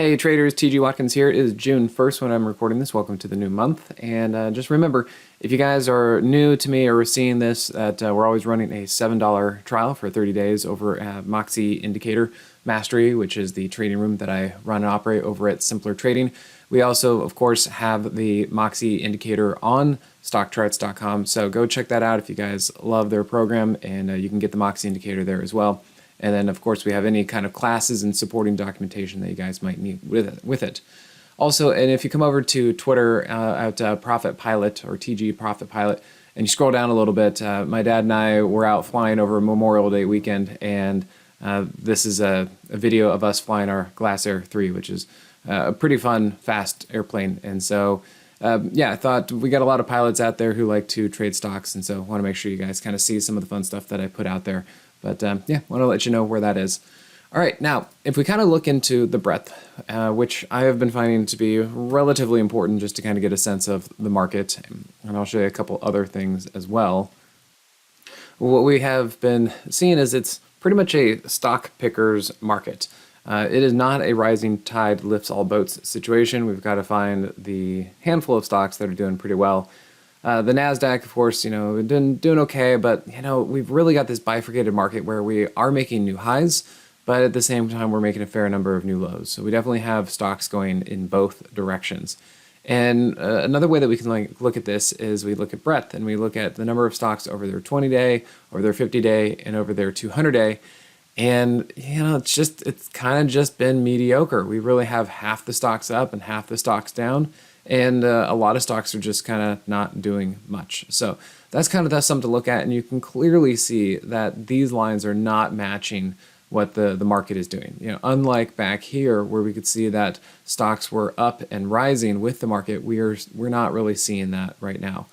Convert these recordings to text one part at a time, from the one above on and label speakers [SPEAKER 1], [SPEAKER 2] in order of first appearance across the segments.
[SPEAKER 1] Hey traders, TG Watkins here. It is June 1st when I'm recording this. Welcome to the new month. And just remember, if you guys are new to me or are seeing this, that we're always running a $7 trial for 30 days over at Moxie Indicator Mastery, which is the trading room that I run and operate over at Simpler Trading. We also, of course, have the Moxie Indicator on StockCharts.com. So go check that out if you guys love their program, and you can get the Moxie Indicator there as well. And then, of course, we have any kind of classes and supporting documentation that you guys might need with it. Also, and if you come over to Twitter at Profit Pilot or TG Profit Pilot, and you scroll down a little bit, my dad and I were out flying over Memorial Day weekend, and this is a video of us flying our Glass Air 3, which is a pretty fun, fast airplane. And so, yeah, I thought we got a lot of pilots out there who like to trade stocks, and so I want to make sure you guys kind of see some of the fun stuff that I put out there. But yeah, want to let you know where that is. All right, now, if we kind of look into the breadth, which I have been finding to be relatively important just to kind of get a sense of the market, and I'll show you a couple other things as well. What we have been seeing is it's pretty much a stock picker's market. It is not a rising tide lifts all boats situation. We've got to find the handful of stocks that are doing pretty well. The NASDAQ, of course, we've been doing okay, but, we've really got this bifurcated market where we are making new highs, but at the same time, we're making a fair number of new lows. So we definitely have stocks going in both directions. And another way that we can look at this is we look at breadth, and we look at the number of stocks over their 20-day, over their 50-day, and over their 200-day. And, it's kind of just been mediocre. We really have half the stocks up and half the stocks down. And a lot of stocks are just kind of not doing much. So that's something to look at, and you can clearly see that these lines are not matching what the market is doing. Unlike back here where we could see that stocks were up and rising with the market, we're not really seeing that right now.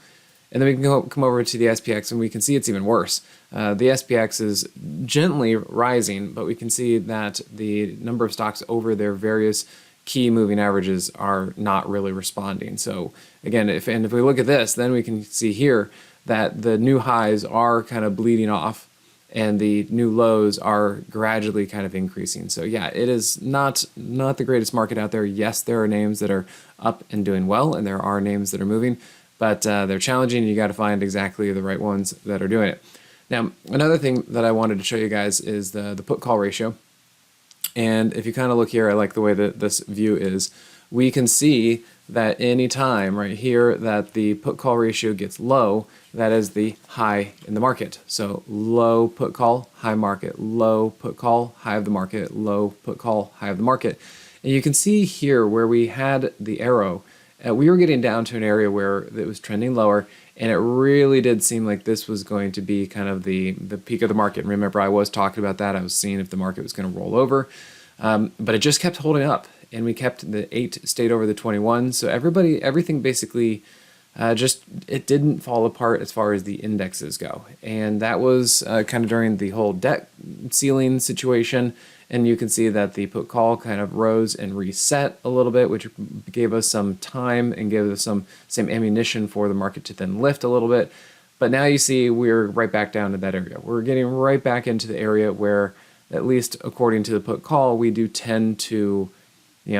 [SPEAKER 1] And then we can come over to the SPX, and we can see it's even worse. The SPX is gently rising, but we can see that the number of stocks over their various key moving averages are not really responding. So again, if we look at this, then we can see here that the new highs are kind of bleeding off and the new lows are gradually kind of increasing. So yeah, it is not the greatest market out there. Yes, there are names that are up and doing well, and there are names that are moving, but they're challenging, and you got to find exactly the right ones that are doing it. Now, another thing that I wanted to show you guys is the put call ratio. And if you kind of look here, I like the way that this view is. We can see that any time right here that the put call ratio gets low, that is the high in the market. So low put call, high market, low put call, high of the market, low put call, high of the market. And you can see here where we had the arrow, we were getting down to an area where it was trending lower, and it really did seem like this was going to be kind of the peak of the market. And remember, I was talking about that. I was seeing if the market was going to roll over, but it just kept holding up, and we kept the 8 stayed over the 21. So everything basically it didn't fall apart as far as the indexes go. And that was kind of during the whole debt ceiling situation. And you can see that the put call kind of rose and reset a little bit, which gave us some time and gave us some ammunition for the market to then lift a little bit. But now you see we're right back down to that area. We're getting right back into the area where, at least according to the put call, we do tend to,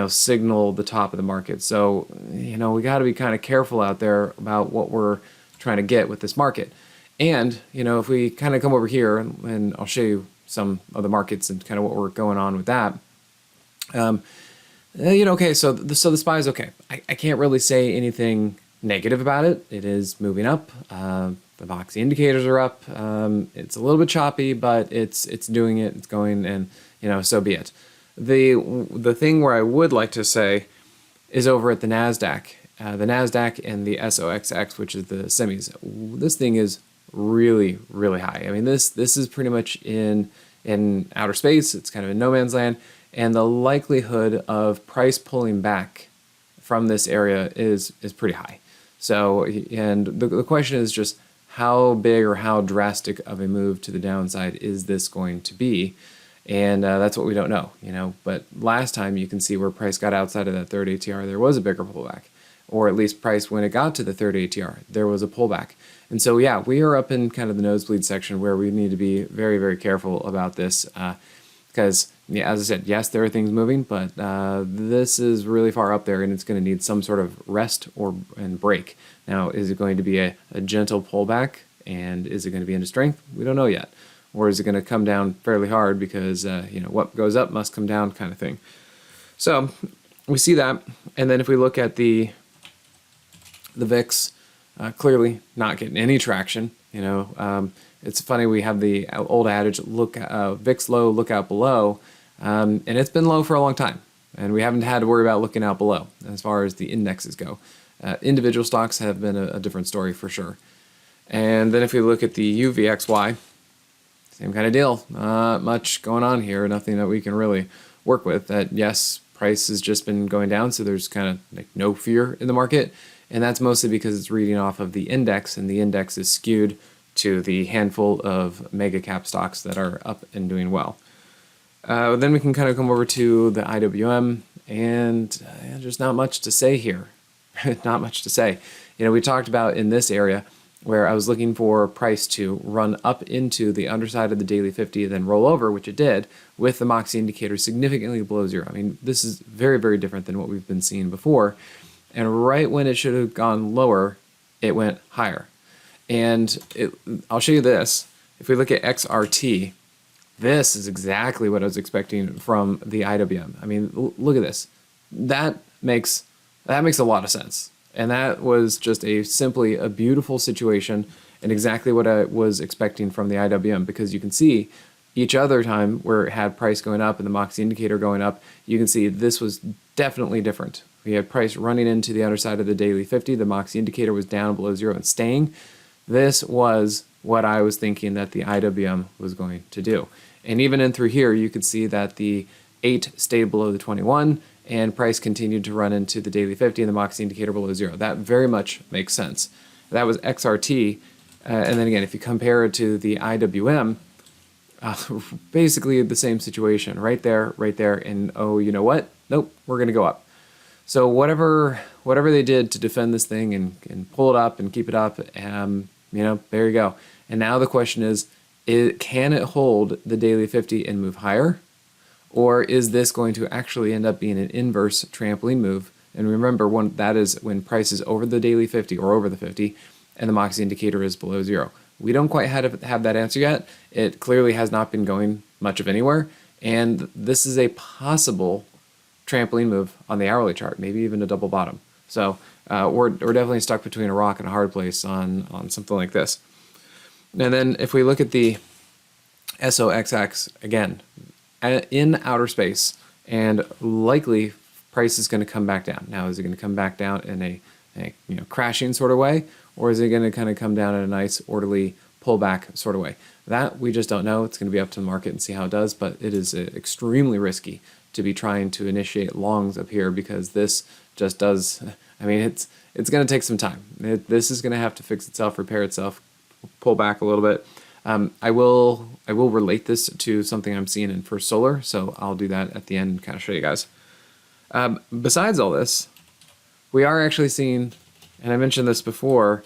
[SPEAKER 1] signal the top of the market. So, we got to be kind of careful out there about what we're trying to get with this market. And, if we kind of come over here, and I'll show you some of the markets and kind of what we're going on with that. Okay, so the SPY is okay. I can't really say anything negative about it. It is moving up. The Moxie indicators are up. It's a little bit choppy, but it's doing it. It's going, and so be it. The thing where I would like to say is over at the NASDAQ. The NASDAQ and the SOXX, which is the semis. This thing is really, really high. I mean, this is pretty much in outer space. It's kind of in no man's land, and the likelihood of price pulling back from this area is pretty high. So, and the question is just how big or how drastic of a move to the downside is this going to be? And that's what we don't know, But last time you can see where price got outside of that third ATR, there was a bigger pullback. Or at least price when it got to the third ATR, there was a pullback. And so, yeah, we are up in kind of the nosebleed section where we need to be very, very careful about this. because, yeah, as I said, yes, there are things moving, but this is really far up there, and it's going to need some sort of rest and break. Now, is it going to be a gentle pullback, and is it going to be into strength? We don't know yet. Or is it going to come down fairly hard because what goes up must come down kind of thing. So we see that, and then if we look at the VIX, clearly not getting any traction. It's funny, we have the old adage, VIX low, look out below, and it's been low for a long time, and we haven't had to worry about looking out below as far as the indexes go. Individual stocks have been a different story for sure. And then if we look at the UVXY, same kind of deal. Not much going on here, nothing that we can really work with. That, yes, price has just been going down, so there's kind of like no fear in the market, and that's mostly because it's reading off of the index, and the index is skewed to the handful of mega cap stocks that are up and doing well. Then we can kind of come over to the IWM, and there's not much to say here. Not much to say. We talked about in this area where I was looking for price to run up into the underside of the daily 50 and then roll over, which it did, with the Moxie indicator significantly below zero. I mean, this is very, very different than what we've been seeing before. And right when it should have gone lower, it went higher. And I'll show you this. If we look at XRT, this is exactly what I was expecting from the IWM. I mean, look at this. That makes a lot of sense. And that was just simply a beautiful situation and exactly what I was expecting from the IWM, because you can see each other time where it had price going up and the Moxie indicator going up, you can see this was definitely different. We had price running into the underside of the daily 50. The Moxie indicator was down below zero and staying. This was what I was thinking that the IWM was going to do. And even in through here, you could see that the 8 stayed below the 21, and price continued to run into the daily 50 and the Moxie indicator below zero. That very much makes sense. That was XRT. And then again, if you compare it to the IWM, basically the same situation. Right there, and oh, you know what? Nope, we're going to go up. So whatever they did to defend this thing and pull it up and keep it up, there you go. And now the question is, can it hold the daily 50 and move higher? Or is this going to actually end up being an inverse trampoline move? And remember, that is when price is over the daily 50 or over the 50 and the Moxie indicator is below zero. We don't quite have that answer yet. It clearly has not been going much of anywhere. And this is a possible trampoline move on the hourly chart, maybe even a double bottom. So we're definitely stuck between a rock and a hard place on something like this. And then if we look at the SOXX, again, in outer space, and likely price is going to come back down. Now, is it going to come back down in a crashing sort of way, or is it going to kind of come down in a nice orderly pullback sort of way? That we just don't know. It's going to be up to the market and see how it does, but it is extremely risky to be trying to initiate longs up here, because this just does, it's going to take some time. This is going to have to fix itself, repair itself, pull back a little bit. I will relate this to something I'm seeing in First Solar, so I'll do that at the end and kind of show you guys. Besides all this, we are actually seeing, and I mentioned this before,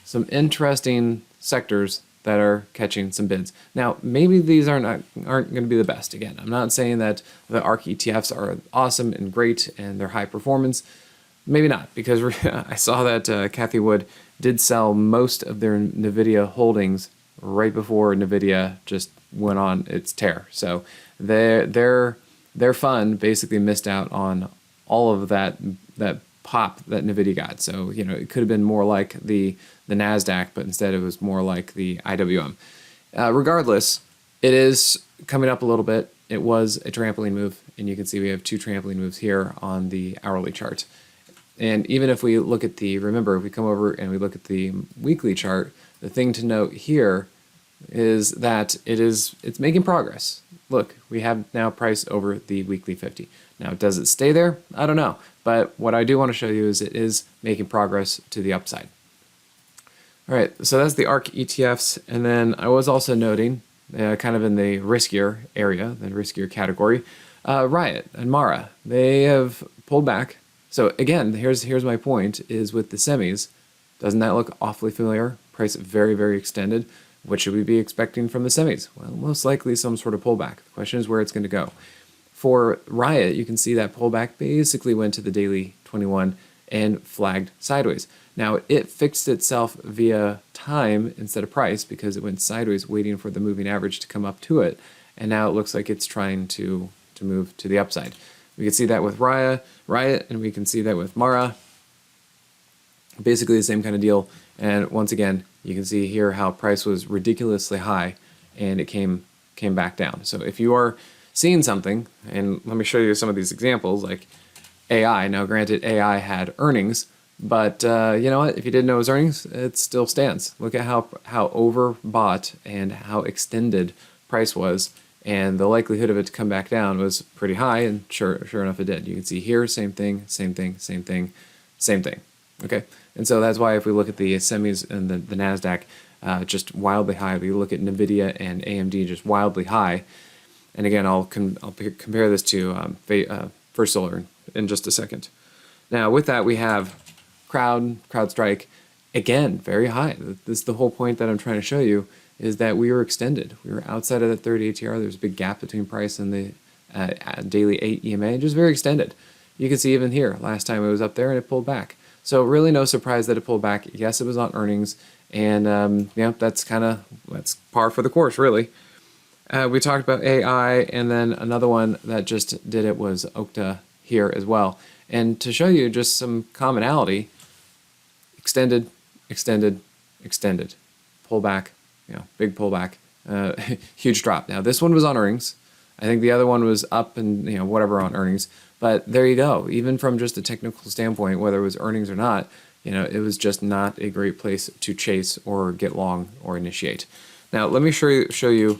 [SPEAKER 1] some interesting sectors that are catching some bids. Now, maybe these aren't going to be the best. Again, I'm not saying that the ARK ETFs are awesome and great and they're high performance. Maybe not, because I saw that Cathie Wood did sell most of their NVIDIA holdings right before NVIDIA just went on its tear. So their fund basically missed out on all of that pop that NVIDIA got. So, it could have been more like the NASDAQ, but instead it was more like the IWM. Regardless, it is coming up a little bit. It was a trampoline move, and you can see we have 2 trampoline moves here on the hourly chart. And even if we look at remember, if we come over and we look at the weekly chart, the thing to note here is that it's making progress. Look, we have now price over the weekly 50. Now, does it stay there? I don't know. But what I do want to show you is it is making progress to the upside. All right, so that's the ARK ETFs. And then I was also noting, kind of in the riskier area, the riskier category, Riot and Mara. They have pulled back. So again, here's my point, is with the semis, doesn't that look awfully familiar? Price very, very extended. What should we be expecting from the semis? Well, most likely some sort of pullback. The question is where it's going to go. For Riot, you can see that pullback basically went to the daily 21 and flagged sideways. Now, it fixed itself via time instead of price because it went sideways waiting for the moving average to come up to it. And now it looks like it's trying to move to the upside. We can see that with Riot, and we can see that with Mara. Basically the same kind of deal. And once again, you can see here how price was ridiculously high and it came back down. So if you are seeing something, and let me show you some of these examples, like AI. Now, granted, AI had earnings, but you know what? If you didn't know it was earnings, it still stands. Look at how overbought and how extended price was, and the likelihood of it to come back down was pretty high, and sure enough, it did. You can see here, same thing, same thing, same thing, same thing. Okay, and so that's why if we look at the semis and the NASDAQ, just wildly high. If you look at NVDA and AMD, just wildly high. And again, I'll compare this to First Solar in just a second. Now, with that, we have Crowdstrike, again, very high. This is the whole point that I'm trying to show you, is that we were extended. We were outside of the 30 ATR. There's a big gap between price and the daily 8 EMA, just very extended. You can see even here, last time it was up there and it pulled back. So really no surprise that it pulled back. Yes, it was on earnings, and yeah, that's par for the course, really. We talked about AI, and then another one that just did it was Okta here as well. And to show you just some commonality, extended, extended, extended, pullback, big pullback, huge drop. Now this one was on earnings. I think the other one was up and whatever on earnings. But there you go. Even from just a technical standpoint, whether it was earnings or not, it was just not a great place to chase or get long or initiate. Now let me show you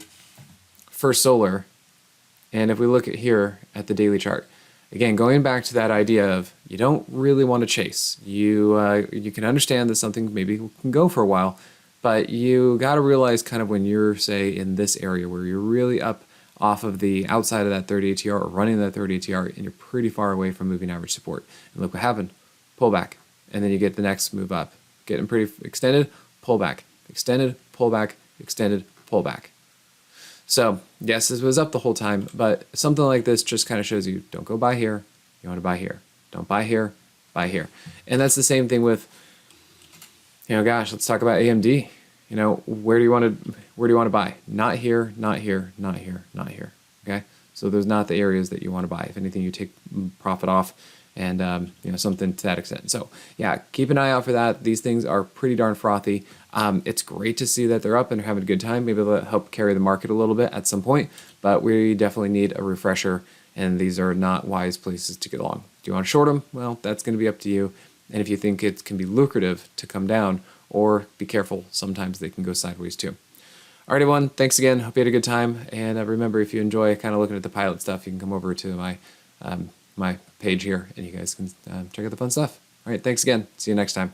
[SPEAKER 1] First Solar, and if we look at here at the daily chart, again, going back to that idea of you don't really want to chase. You can understand that something maybe can go for a while, but you got to realize kind of when you're, say, in this area where you're really up off of the outside of that 30 ATR or running that 30 ATR, and you're pretty far away from moving average support. And look what happened, pullback, and then you get the next move up, getting pretty extended, pullback, extended, pullback, extended, pullback. So yes, this was up the whole time, but something like this just kind of shows you don't go buy here, you want to buy here. Don't buy here, buy here. And that's the same thing with, gosh, let's talk about AMD. Where do you want to buy? Not here, not here, not here, not here. Okay, so there's not the areas that you want to buy. If anything, you take profit off, and something to that extent. So yeah, keep an eye out for that. These things are pretty darn frothy. It's great to see that they're up and having a good time. Maybe they'll help carry the market a little bit at some point, but we definitely need a refresher, and these are not wise places to get along. Do you want to short them? Well, that's going to be up to you. And if you think it can be lucrative to come down, or be careful, sometimes they can go sideways too. All right, everyone, thanks again. Hope you had a good time. And remember, if you enjoy kind of looking at the pilot stuff, you can come over to my my page here, and you guys can check out the fun stuff. All right, thanks again. See you next time.